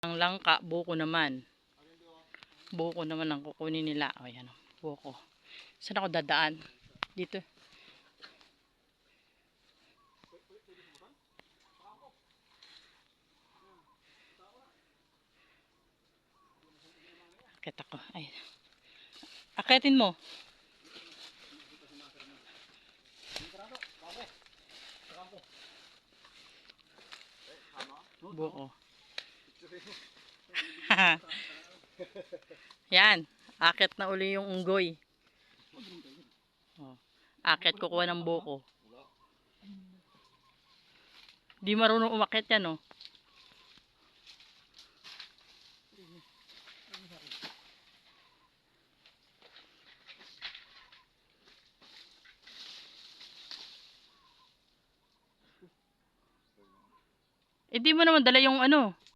Ang langka, buko naman. Buko naman ang kukunin nila. O yan, buko. Saan ako dadaan? Dito. Akit ako. Ay. Akitin mo. Buko. Yan. Akit na uli yung unggoy. Oh. Akit kukuha ng buko. Di marunong umakit yan, oh. Eh di mo naman dala yung ano.